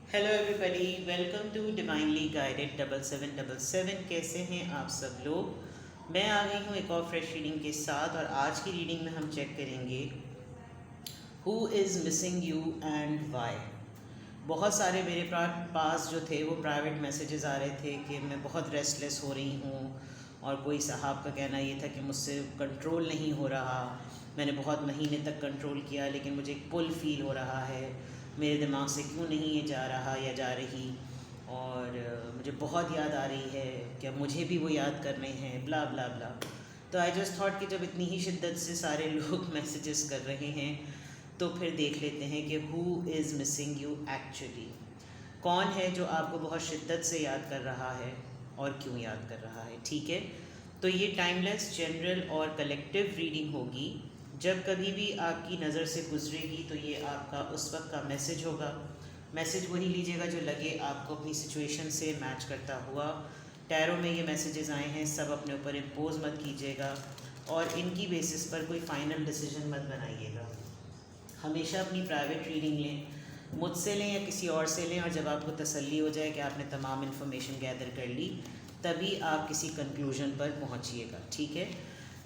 Hello everybody, welcome to divinely guided 7777। कैसे हैं आप सब लोग। मैं आ गई हूँ एक और फ्रेश रीडिंग के साथ, और आज की रीडिंग में हम चेक करेंगे who is missing you and why. बहुत सारे मेरे पास जो थे वो प्राइवेट मैसेजेस आ रहे थे कि मैं बहुत रेस्टलेस हो रही हूँ, और कोई साहब का कहना ये था कि मुझसे कंट्रोल नहीं हो रहा। मैंने बहुत महीने तक कंट्रोल किया लेकिन मुझे एक पुल फील हो रहा है, मेरे दिमाग से क्यों नहीं ये जा रहा या जा रही, और मुझे बहुत याद आ रही है, क्या मुझे भी वो याद करने हैं, ब्ला ब्ला ब्ला। तो आई जस्ट थॉट कि जब इतनी ही शिद्दत से सारे लोग मैसेजेस कर रहे हैं तो फिर देख लेते हैं कि who is missing you actually. कौन है जो आपको बहुत शिद्दत से याद कर रहा है और क्यों याद कर रहा है। ठीक है, तो ये टाइमलेस, जनरल और कलेक्टिव रीडिंग होगी। जब कभी भी आपकी नज़र से गुजरेगी तो ये आपका उस वक्त का मैसेज होगा। मैसेज वही लीजिएगा जो लगे आपको अपनी सिचुएशन से मैच करता हुआ। टैरो में ये मैसेजेस आए हैं, सब अपने ऊपर इम्पोज मत कीजिएगा और इनकी बेसिस पर कोई फ़ाइनल डिसीजन मत बनाइएगा। हमेशा अपनी प्राइवेट रीडिंग लें, मुझसे लें या किसी और से लें, और जब आपको तसल्ली हो जाए कि आपने तमाम इन्फॉर्मेशन गैदर कर ली तभी आप किसी कंक्लूजन पर पहुंचिएगा। ठीक है,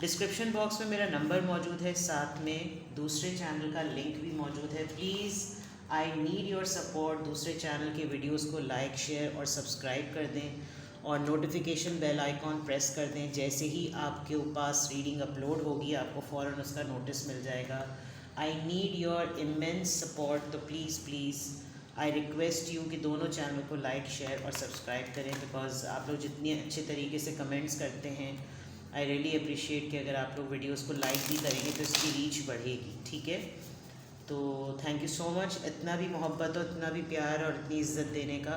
डिस्क्रिप्शन बॉक्स में मेरा नंबर मौजूद है, साथ में दूसरे चैनल का लिंक भी मौजूद है। Please I need your support. दूसरे चैनल के वीडियोस को लाइक, शेयर और सब्सक्राइब कर दें, और नोटिफिकेशन बेल आइकॉन प्रेस कर दें। जैसे ही आपके पास रीडिंग अपलोड होगी आपको फ़ौरन उसका नोटिस मिल जाएगा। I need your immense support, तो प्लीज़ आई रिक्वेस्ट यू कि दोनों चैनल को लाइक, शेयर और सब्सक्राइब करें, बिकॉज आप लोग जितनी अच्छे तरीके से कमेंट्स करते हैं आई रियली अप्रिशिएट कि अगर आप लोग वीडियोस को लाइक भी करेंगे तो इसकी रीच बढ़ेगी। ठीक है, तो थैंक यू सो मच, इतना भी मोहब्बत और इतना भी प्यार और इतनी इज़्ज़त देने का।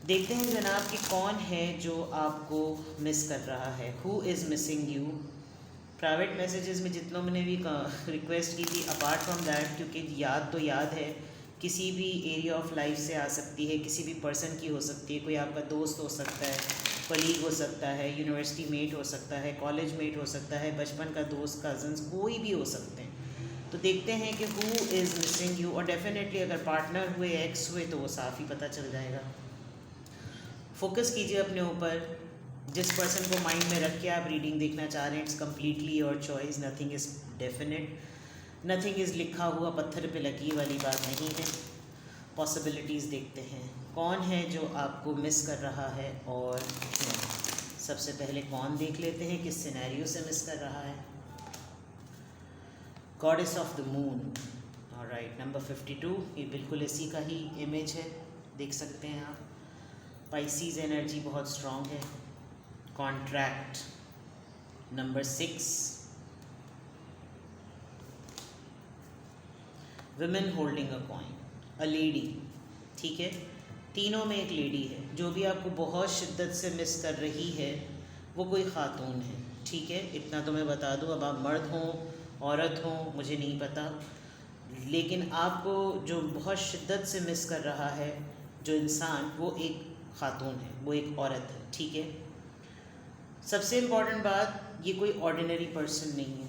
देखते हैं जनाब कि कौन है जो आपको मिस कर रहा है। Who is missing you. Private messages में जितनों मैंने भी रिक्वेस्ट की थी, अपार्ट फ्रॉम दैट, क्योंकि याद तो याद है, किसी भी एरिया ऑफ लाइफ से आ सकती है, किसी भी पर्सन की हो सकती है। कोई आपका दोस्त हो सकता है, कलीग हो सकता है, यूनिवर्सिटी मेट हो सकता है, कॉलेज मेट हो सकता है, बचपन का दोस्त, कज़न्स, कोई भी हो सकते हैं। तो देखते हैं कि हु इज़ मिसिंग यू, और डेफिनेटली अगर पार्टनर हुए, एक्स हुए, तो वो साफ़ ही पता चल जाएगा। फोकस कीजिए अपने ऊपर, जिस पर्सन को माइंड में रख के आप रीडिंग देखना चाह रहे हैं। It's completely your choice, nothing is definite, nothing is लिखा हुआ पत्थर पे लकीर वाली बात नहीं है। पॉसिबिलिटीज़ देखते हैं कौन है जो आपको मिस कर रहा है और क्यों। सबसे पहले कौन देख लेते हैं, किस सिनेरियो से मिस कर रहा है। Goddess of the moon, alright, number 52, ये बिल्कुल इसी का ही इमेज है, देख सकते हैं आप। पाइसीज एनर्जी बहुत स्ट्रॉन्ग है। Contract, number 6, women holding a coin, a lady. ठीक है, तीनों में एक लेडी है जो भी आपको बहुत शिद्दत से मिस कर रही है, वो कोई ख़ातून है। ठीक है, इतना तो मैं बता दूँ। अब आप मर्द हों, औरत हों, मुझे नहीं पता, लेकिन आपको जो बहुत शिद्दत से मिस कर रहा है जो इंसान, वो एक ख़ातून है, वो एक औरत है। ठीक है, सबसे इम्पॉर्टेंट बात, ये कोई ऑर्डिनरी पर्सन नहीं है।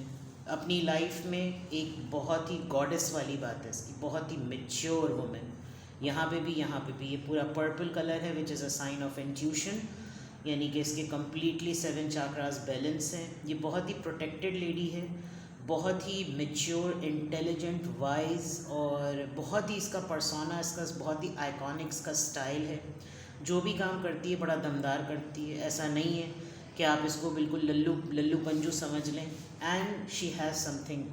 अपनी लाइफ में एक बहुत ही गॉडेस वाली बात है इसकी, बहुत ही मैच्योर वुमेन। यहाँ पे भी ये पूरा पर्पल कलर है, which is a sign of intuition, यानी कि इसके कम्प्लीटली 7 चाक्रास बैलेंस हैं। ये बहुत ही प्रोटेक्टेड लेडी है, बहुत ही मैच्योर, इंटेलिजेंट, वाइज, और बहुत ही इसका पर्सोना, इसका बहुत ही आइकॉनिक इसका स्टाइल है। जो भी काम करती है बड़ा दमदार करती है। ऐसा नहीं है कि आप इसको बिल्कुल लल्लू लल्लू पंजू समझ लें। एंड शी हैज़ समथिंग,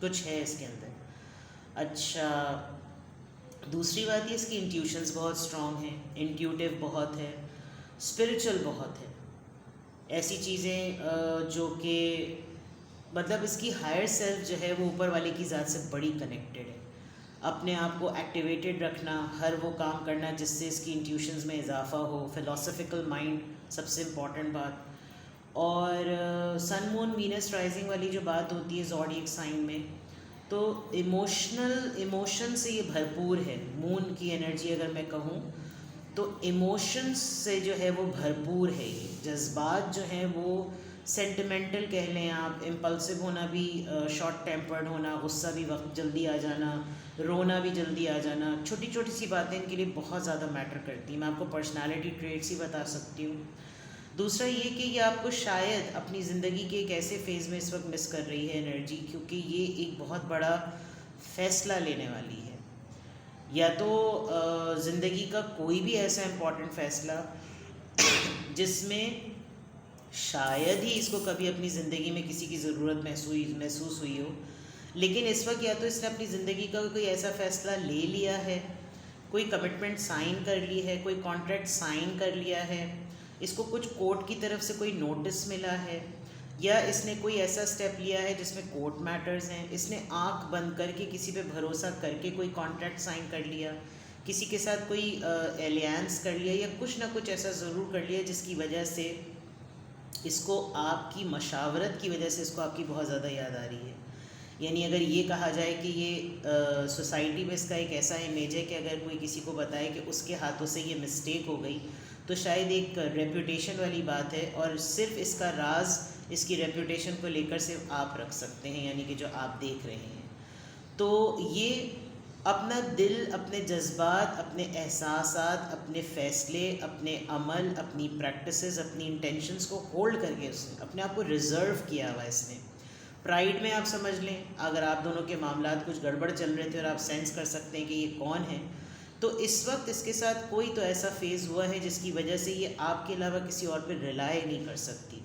कुछ है इसके अंदर। अच्छा, दूसरी बात ये, इसकी इंट्यूशंस बहुत स्ट्रॉन्ग हैं, इंट्यूटिव बहुत है, स्पिरिचुअल बहुत है। ऐसी चीज़ें जो कि मतलब इसकी हायर सेल्फ जो है वो ऊपर वाले की ज़ात से बड़ी कनेक्टेड है। अपने आप को एक्टिवेटेड रखना, हर वो काम करना जिससे इसकी इंट्यूशंस में इजाफा हो, फिलोसफिकल माइंड सबसे इम्पॉर्टेंट बात। और सन मून वीनस राइजिंग वाली जो बात होती है ज़ोडिएक साइन में, तो इमोशन से ये भरपूर है। मून की एनर्जी अगर मैं कहूँ तो इमोशंस से जो है वो भरपूर है। ये जज्बात जो हैं वो सेंटिमेंटल कह लें आप, इम्पल्सिव होना भी, शॉर्ट टेम्पर्ड होना, गुस्सा भी वक्त जल्दी आ जाना, रोना भी जल्दी आ जाना, छोटी छोटी सी बातें इनके लिए बहुत ज़्यादा मैटर करती हैं। मैं आपको पर्सनालिटी ट्रेट्स ही बता सकती हूँ। दूसरा ये कि ये आपको शायद अपनी ज़िंदगी के एक ऐसे फेज़ में इस वक्त मिस कर रही है एनर्जी, क्योंकि ये एक बहुत बड़ा फ़ैसला लेने वाली है। या तो ज़िंदगी का कोई भी ऐसा इम्पोर्टेंट फ़ैसला जिसमें शायद ही इसको कभी अपनी ज़िंदगी में किसी की ज़रूरत महसूस हुई हो, लेकिन इस वक्त या तो इसने अपनी ज़िंदगी का कोई ऐसा फ़ैसला ले लिया है, कोई कमिटमेंट साइन कर ली है, कोई कॉन्ट्रैक्ट साइन कर लिया है, इसको कुछ कोर्ट की तरफ से कोई नोटिस मिला है, या इसने कोई ऐसा स्टेप लिया है जिसमें कोर्ट मैटर्स हैं, इसने आंख बंद करके किसी पे भरोसा करके कोई कॉन्ट्रैक्ट साइन कर लिया, किसी के साथ कोई एलियंस कर लिया, या कुछ ना कुछ ऐसा ज़रूर कर लिया जिसकी वजह से इसको आपकी मशावरत की वजह से इसको आपकी बहुत ज़्यादा याद आ रही है। यानी अगर ये कहा जाए कि ये सोसाइटी में इसका एक ऐसा इमेज है कि अगर कोई किसी को बताए कि उसके हाथों से ये मिस्टेक हो गई, तो शायद एक रेपुटेशन वाली बात है, और सिर्फ इसका राज इसकी रेपुटेशन को लेकर सिर्फ आप रख सकते हैं, यानी कि जो आप देख रहे हैं। तो ये अपना दिल, अपने जज्बात, अपने एहसासात, अपने फ़ैसले, अपने अमल, अपनी प्रैक्टिसेस, अपनी इंटेंशंस को होल्ड करके उसने अपने आप को रिज़र्व किया हुआ है इसने। प्राइड में आप समझ लें, अगर आप दोनों के मामलात कुछ गड़बड़ चल रहे थे और आप सेंस कर सकते हैं कि ये कौन है, तो इस वक्त इसके साथ कोई तो ऐसा फेज़ हुआ है जिसकी वजह से ये आपके अलावा किसी और पर रिलाय नहीं कर सकती,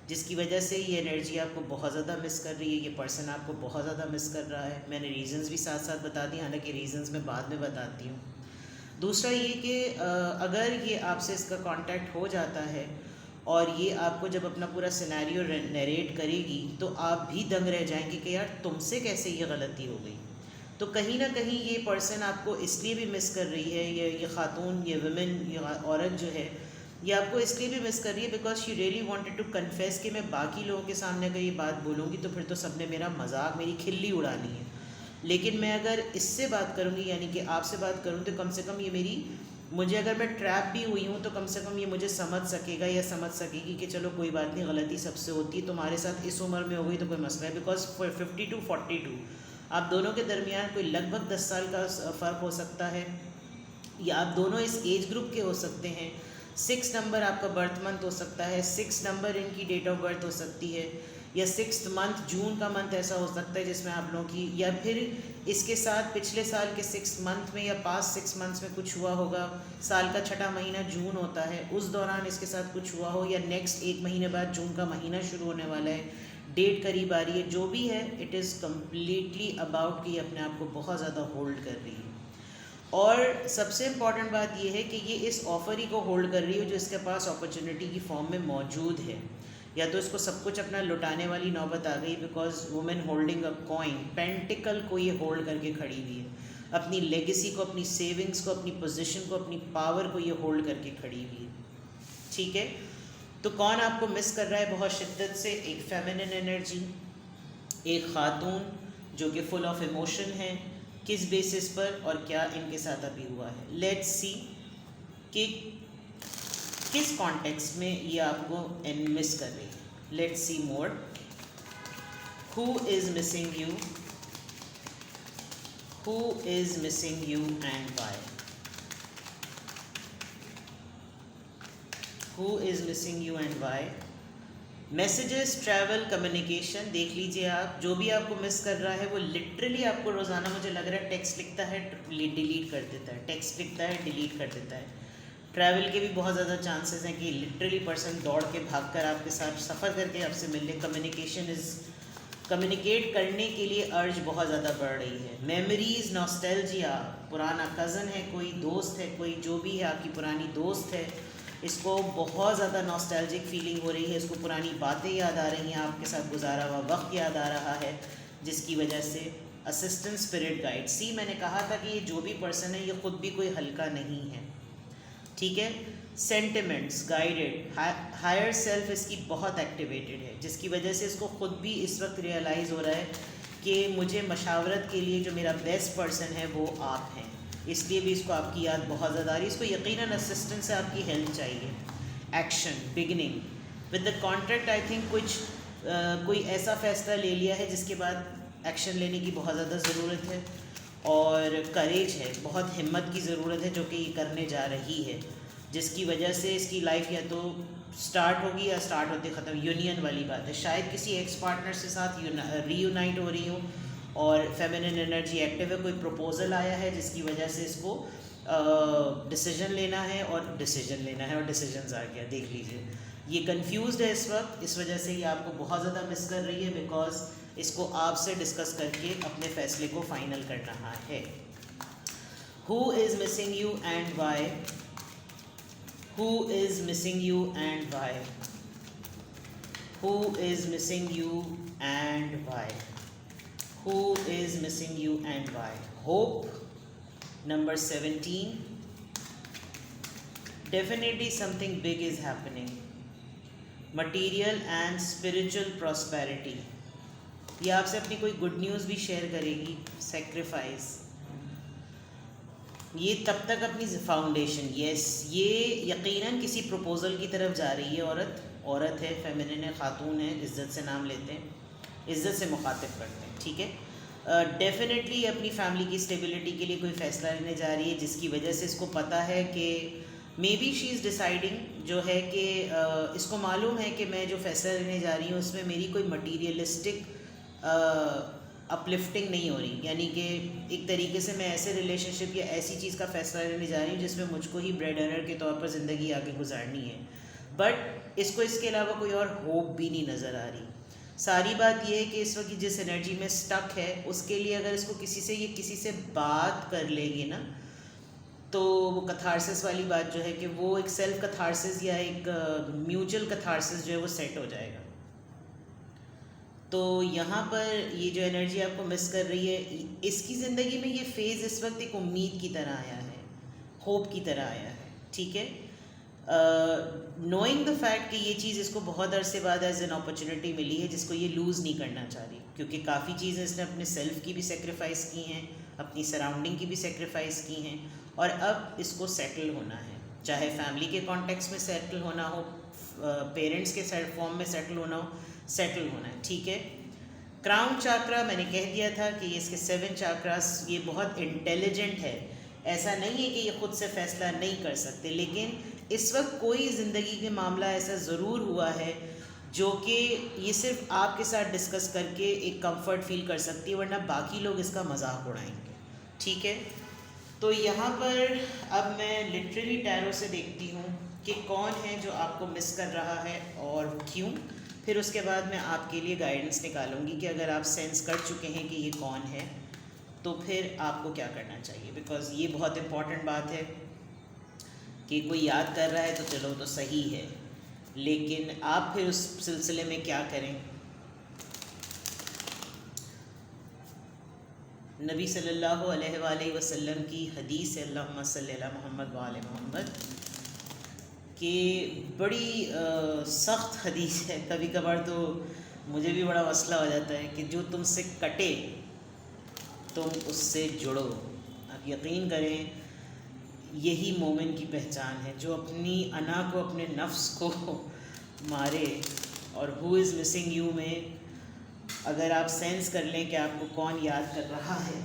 जिसकी वजह से ये एनर्जी आपको बहुत ज़्यादा मिस कर रही है, ये पर्सन आपको बहुत ज़्यादा मिस कर रहा है। मैंने रीज़न्स भी साथ साथ बता दिए, हालांकि रीज़न्स मैं बाद में बताती हूँ। दूसरा ये कि अगर ये आपसे इसका कांटेक्ट हो जाता है और ये आपको जब अपना पूरा सिनेरियो नरेट करेगी, तो आप भी दंग रह जाएंगे कि यार तुमसे कैसे ये गलती हो गई। तो कहीं ना कहीं ये पर्सन आपको इसलिए भी मिस कर रही है, ये खातून, ये वुमेन, ये औरत जो है, ये आपको इसलिए भी मिस कर रही है because she really wanted to confess कि मैं बाकी लोगों के सामने अगर ये बात बोलूँगी तो फिर तो सबने मेरा मजाक, मेरी खिल्ली उड़ानी है। लेकिन मैं अगर इससे बात करूँगी, यानी कि आपसे बात करूँ, तो कम से कम ये मुझे अगर मैं ट्रैप भी हुई हूँ तो कम से कम ये मुझे समझ सकेगा या समझ सकेगी कि चलो कोई बात नहीं, गलती सबसे होती है, तुम्हारे साथ इस उम्र में हो गई तो कोई मसला है। बिकॉज 50 to 42 आप दोनों के दरमियान कोई लगभग 10 साल का फ़र्क हो सकता है, या आप दोनों इस एज ग्रुप के हो सकते हैं। 6 नंबर आपका बर्थ मंथ हो सकता है, 6 नंबर इनकी डेट ऑफ बर्थ हो सकती है, या 6th मंथ, जून का मंथ ऐसा हो सकता है जिसमें आप लोगों की, या फिर इसके साथ पिछले साल के 6 मंथ में या पास्ट 6 मंथ्स में कुछ हुआ होगा। साल का छठा महीना जून होता है, उस दौरान इसके साथ कुछ हुआ हो, या नेक्स्ट 1 महीने बाद जून का महीना शुरू होने वाला है, डेट करीब आ रही है, जो भी है, इट इज़ कम्प्लीटली अबाउट कि अपने आप को बहुत ज़्यादा होल्ड कर रही है। और सबसे इम्पॉर्टेंट बात यह है कि ये इस ऑफ़र ही को होल्ड कर रही है जो इसके पास अपॉर्चुनिटी की फॉर्म में मौजूद है। या तो इसको सब कुछ अपना लुटाने वाली नौबत आ गई, because women holding a coin, pentacle को ये होल्ड करके खड़ी हुई है, अपनी लेगेसी को, अपनी सेविंग्स को, अपनी पोजीशन को, अपनी पावर को ये होल्ड करके खड़ी हुई है। ठीक है, तो कौन आपको मिस कर रहा है बहुत शिद्दत से? एक फेमिनिन एनर्जी, एक खातून जो कि फुल ऑफ इमोशन है। किस बेसिस पर और क्या इनके साथ अभी हुआ है, लेट्स सी कि किस कॉन्टेक्स्ट में ये आपको मिस कर रही है। Let's see more, who is missing you, who is missing you and why, who is missing you and why. Messages, travel, communication, देख लीजिए आप, जो भी आपको मिस कर रहा है वो लिटरली आपको रोज़ाना, मुझे लग रहा है, टेक्स्ट लिखता है, डिलीट कर देता है, टेक्स्ट लिखता है, डिलीट कर देता है। ट्रैवल के भी बहुत ज़्यादा चांसेस हैं कि लिटरली पर्सन दौड़ के भाग कर आपके साथ सफ़र करके आपसे मिलने। कम्युनिकेट करने के लिए अर्ज बहुत ज़्यादा बढ़ रही है। मेमोरीज़, नॉस्टैल्जिया, पुराना कज़न है, कोई दोस्त है, कोई जो भी है आपकी पुरानी दोस्त है, इसको बहुत ज़्यादा नॉस्टैल्जिक फीलिंग हो रही है, इसको पुरानी बातें याद आ रही हैं, आपके साथ गुजारा हुआ वक्त याद आ रहा है, जिसकी वजह से असिस्टेंट स्पिरिट गाइड। सी, मैंने कहा था कि ये जो भी पर्सन है ये ख़ुद भी कोई हल्का नहीं है। ठीक है, सेंटिमेंट्स गाइडेड, हायर सेल्फ इसकी बहुत एक्टिवेटेड है, जिसकी वजह से इसको ख़ुद भी इस वक्त रियलाइज़ हो रहा है कि मुझे मशावरत के लिए जो मेरा बेस्ट पर्सन है वो आप हैं, इसलिए भी इसको आपकी याद बहुत ज़्यादा आ रही है। इसको यकीनन असिस्टेंट से आपकी हेल्प चाहिए। Action, beginning, with the contract I think कुछ कोई ऐसा फ़ैसला ले लिया है जिसके बाद एक्शन लेने की बहुत ज़्यादा ज़रूरत है और करेज है, बहुत हिम्मत की ज़रूरत है जो कि ये करने जा रही है, जिसकी वजह से इसकी लाइफ या तो स्टार्ट होगी या स्टार्ट होते ख़त्म, यूनियन वाली बात है। शायद किसी एक्स पार्टनर से साथ रीयूनाइट हो रही हो और फेमिनिन एनर्जी एक्टिव है, कोई प्रपोज़ल आया है जिसकी वजह से इसको डिसीजन लेना है और डिसीजंस आ गया। देख लीजिए ये कंफ्यूज्ड है इस वक्त, इस वजह से ये आपको बहुत ज़्यादा मिस कर रही है बिकॉज इसको आपसे डिस्कस करके अपने फ़ैसले को फाइनल कर रहा है। Who is missing you and why? Who is missing you and why? Who is missing you and why? Who is missing you and why? Hope, number 17. Definitely something big is happening. Material and spiritual prosperity. ये आपसे अपनी कोई good news भी share करेगी। Sacrifice. ये तब तक अपनी फाउंडेशन, यस ये यकीनन किसी प्रपोज़ल की तरफ जा रही है। औरत है, फेमिनिन है, खातून है, इज़्ज़त से नाम लेते हैं, इज़्ज़त से मुखातिब करते हैं, ठीक है। डेफिनेटली अपनी फैमिली की स्टेबिलिटी के लिए कोई फ़ैसला लेने जा रही है जिसकी वजह से इसको पता है कि may be she is deciding, जो है कि इसको मालूम है कि मैं जो फ़ैसला लेने जा रही हूँ उसमें मेरी कोई मटीरियलिस्टिक अपलिफ्टिंग नहीं हो रही, यानी कि एक तरीके से मैं ऐसे रिलेशनशिप या ऐसी चीज़ का फ़ैसला लेने जा रही हूँ जिसमें मुझको ही ब्रेड अर्नर के तौर पर ज़िंदगी आगे गुजारनी है, बट इसको इसके अलावा कोई और होप भी नहीं नज़र आ रही। सारी बात यह है कि इस वक्त जिस एनर्जी में स्टक है उसके लिए अगर इसको किसी से बात कर लेगी ना, तो वो कथारसिस वाली बात जो है कि वो एक सेल्फ कथारसिस या एक म्यूचुअल कथारसिस जो है वो सेट हो जाएगा। तो यहाँ पर ये जो एनर्जी आपको मिस कर रही है, इसकी ज़िंदगी में ये फ़ेज़ इस वक्त एक उम्मीद की तरह आया है, होप की तरह आया है, ठीक है। नोइंग द फैक्ट कि ये चीज़ इसको बहुत अरसे बाद एज एन अपॉर्चुनिटी मिली है जिसको ये लूज़ नहीं करना चाह रही, क्योंकि काफ़ी चीज़ें इसने अपने सेल्फ की भी सेक्रीफाइस की हैं, अपनी सराउंडिंग की भी सेक्रीफाइस की हैं, और अब इसको सेटल होना है, चाहे फैमिली के कॉन्टेक्स्ट में सेटल होना हो, पेरेंट्स के फॉर्म में सेटल होना हो, सेटल होना है, ठीक है। क्राउन चाक्रा मैंने कह दिया था कि इसके 7 चाक्रास, ये बहुत इंटेलिजेंट है, ऐसा नहीं है कि ये ख़ुद से फ़ैसला नहीं कर सकते, लेकिन इस वक्त कोई ज़िंदगी के मामला ऐसा ज़रूर हुआ है जो कि ये सिर्फ आपके साथ डिस्कस करके एक कंफर्ट फील कर सकती है, वरना बाकी लोग इसका मजाक उड़ाएंगे, ठीक है। तो यहाँ पर अब मैं लिटरली टैरो से देखती हूँ कि कौन है जो आपको मिस कर रहा है और क्यों। फिर उसके बाद मैं आपके लिए गाइडेंस निकालूंगी कि अगर आप सेंस कर चुके हैं कि ये कौन है तो फिर आपको क्या करना चाहिए, बिकॉज़ ये बहुत इम्पॉर्टेंट बात है कि कोई याद कर रहा है तो चलो तो सही है, लेकिन आप फिर उस सिलसिले में क्या करें। नबी सल्लल्लाहु अलैहि वसल्लम की हदीस है, अल्लाहुम्मा सल्ली अला मोहम्मद व आले मोहम्मद, कि बड़ी सख्त हदीस है। कभी कभार तो मुझे भी बड़ा मसला हो जाता है कि जो तुमसे कटे तुम उससे जुड़ो। आप यकीन करें यही मोमिन की पहचान है, जो अपनी अना को, अपने नफ्स को मारे। और हु इज़ मिसिंग यू में अगर आप सेंस कर लें कि आपको कौन याद कर रहा है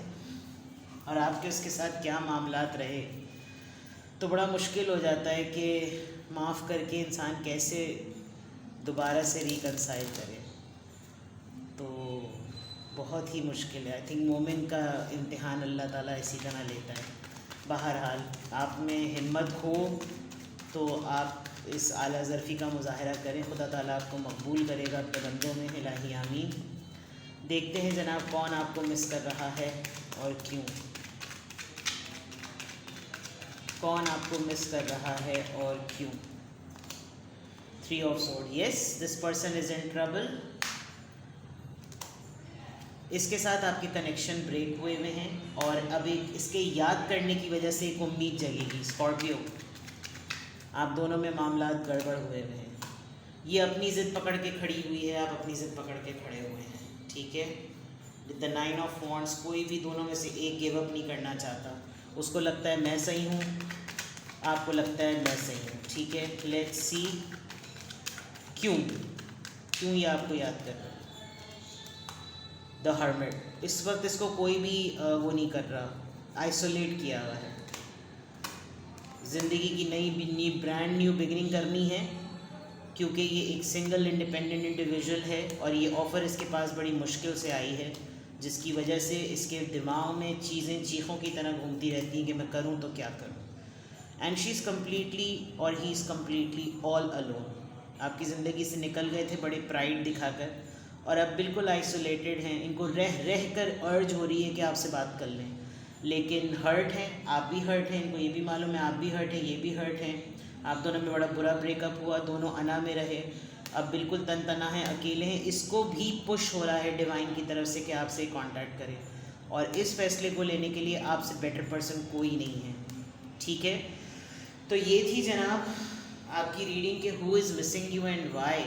और आपके उसके साथ क्या मामलात रहे, तो बड़ा मुश्किल हो जाता है कि माफ़ करके इंसान कैसे दोबारा से रिकंसाइल करे। तो बहुत ही मुश्किल है। आई थिंक मोमिन का इम्तिहान अल्लाह ताला इसी तरह लेता है। बहरहाल आप में हिम्मत हो तो आप इस आला ज़र्फ़ी का मुज़ाहरा करें, खुदा ताला आपको मकबूल करेगा अपने बंदों में, इलाही आमीन। देखते हैं जनाब कौन आपको मिस कर रहा है और क्यों, कौन आपको मिस कर रहा है और क्यों। 3 of sword, yes this person is in trouble. इसके साथ आपके कनेक्शन ब्रेक हुए हुए हैं और अब एक इसके याद करने की वजह से एक उम्मीद जगेगी। स्कॉर्पियो, आप दोनों में मामलात गड़बड़ हुए हुए हैं। ये अपनी ज़िद पकड़ के खड़ी हुई है, आप अपनी ज़िद पकड़ के खड़े हुए हैं, ठीक है। विद द 9 ऑफ वॉन्ड्स, कोई भी दोनों में से एक गिव अप नहीं करना चाहता। उसको लगता है मैं सही हूँ, आपको लगता है मैं सही हूँ, ठीक है। लेट्स सी क्यों क्यों ये आपको याद कर रहा है? The hermit. इस वक्त इसको कोई भी वो नहीं कर रहा, आइसोलेट किया हुआ है। ज़िंदगी की नई ब्रांड न्यू बिगनिंग करनी है, क्योंकि ये एक सिंगल इंडिपेंडेंट इंडिविजुअल है और ये ऑफ़र इसके पास बड़ी मुश्किल से आई है, जिसकी वजह से इसके दिमाग में चीज़ें चीखों की तरह घूमती रहती हैं कि मैं करूँ तो क्या करूँ। एंड शी इज़ कम्प्लीटली और he is completely all alone. आपकी ज़िंदगी से निकल गए थे बड़े प्राइड दिखाकर और अब बिल्कुल आइसोलेटेड हैं। इनको रह रह कर अर्ज हो रही है कि आपसे बात कर लें, लेकिन हर्ट हैं, आप भी हर्ट हैं, इनको ये भी मालूम है आप भी हर्ट हैं, ये भी हर्ट हैं। आप दोनों में बड़ा बुरा ब्रेकअप हुआ, दोनों अना में रहे, अब बिल्कुल तन तना है, अकेले हैं। इसको भी पुश हो रहा है डिवाइन की तरफ से कि आपसे कांटेक्ट करें, और इस फैसले को लेने के लिए आपसे बेटर पर्सन कोई नहीं है। ठीक है, तो ये थी जनाब आपकी रीडिंग के who is missing you and why.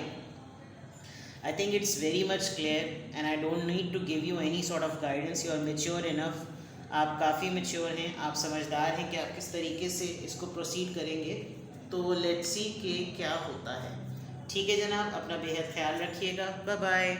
I think it's very much clear and I don't need to give you any sort of guidance. You are mature enough, आप काफ़ी मेच्योर हैं, आप समझदार हैं कि आप किस तरीके से इसको प्रोसीड करेंगे। तो लेट्स सी कि क्या होता है। ठीक है जनाब, अपना बेहद ख्याल रखिएगा। Bye bye.